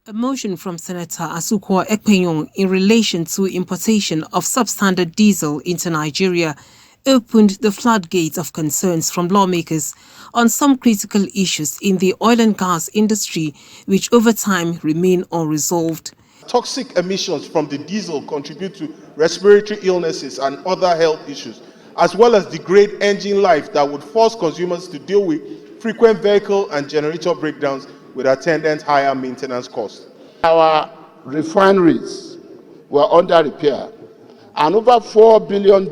A motion from Senator Asukwa Ekpenyong in relation to importation of substandard diesel into Nigeria opened the floodgates of concerns from lawmakers on some critical issues in the oil and gas industry, which over time remain unresolved. Toxic emissions from the diesel contribute to respiratory illnesses and other health issues, as well as degrade engine life that would force consumers to deal with frequent vehicle and generator breakdowns with attendant higher maintenance costs. Our refineries were under repair, and over $4 billion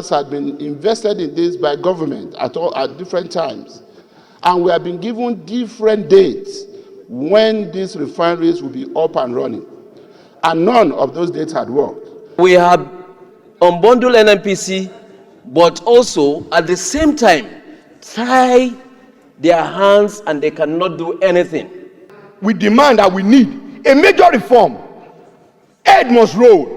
had been invested in this by government at different times. And we have been given different dates when these refineries will be up and running. And none of those dates had worked. We have unbundled NNPC, but also at the same time tie their hands and they cannot do anything. We demand that we need a major reform. Aid must roll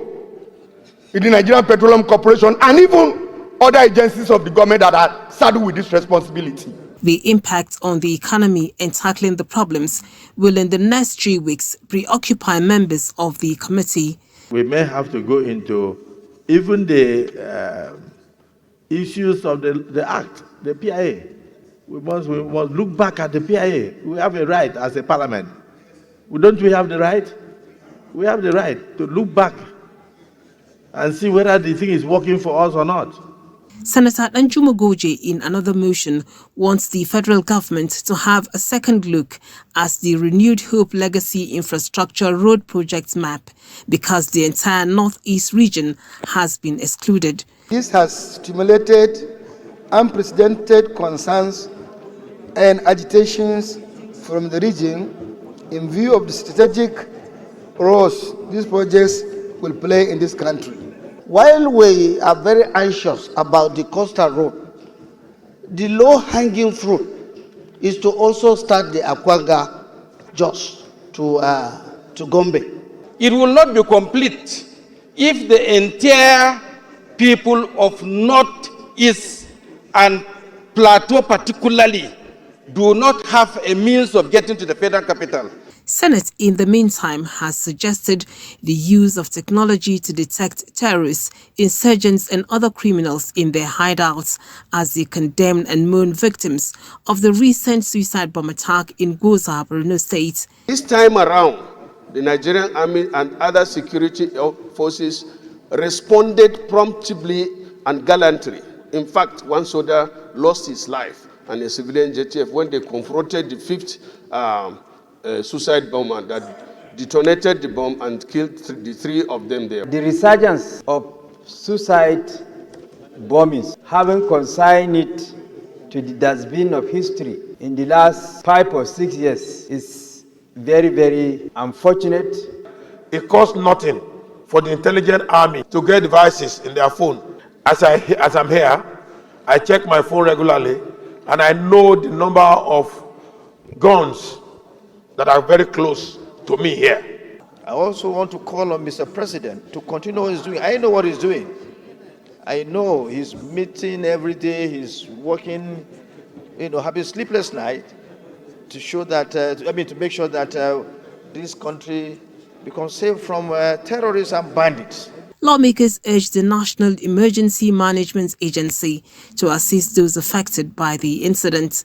in the Nigerian Petroleum Corporation and even other agencies of the government that are saddled with this responsibility. The impact on the economy and tackling the problems will in the next 3 weeks preoccupy members of the committee. We may have to go into even the issues of the act, the PIA. We must look back at the PIA. We have a right as a parliament. Don't we have the right? We have the right to look back and see whether the thing is working for us or not. Senator Danjuma Goje, in another motion, wants the federal government to have a second look at the Renewed Hope Legacy Infrastructure Road Project map because the entire Northeast region has been excluded. This has stimulated unprecedented concerns and agitations from the region in view of the strategic roles these projects will play in this country. While we are very anxious about the coastal road, the low-hanging fruit is to also start the Akwanga Jos to Gombe. It will not be complete if the entire people of Northeast and Plateau particularly do not have a means of getting to the federal capital. Senate, in the meantime, has suggested the use of technology to detect terrorists, insurgents and other criminals in their hideouts as they condemn and mourn victims of the recent suicide bomb attack in Goza, Borno State. This time around, the Nigerian Army and other security forces responded promptly and gallantly. In fact, one soldier lost his life and a civilian JTF when they confronted the fifth suicide bomber that detonated the bomb and killed the three of them there. The resurgence of suicide bombings, having consigned it to the dustbin of history in the last 5 or 6 years, is very, very unfortunate. It costs nothing for the intelligent army to get devices in their phone. As I'm here, I check my phone regularly and I know the number of guns that are very close to me here. I also want to call on Mr. President to continue what he's doing. I know what he's doing. I know he's meeting every day, he's working, having sleepless night to show that, to make sure that this country becomes safe from terrorists and bandits. Lawmakers urged the National Emergency Management Agency to assist those affected by the incident.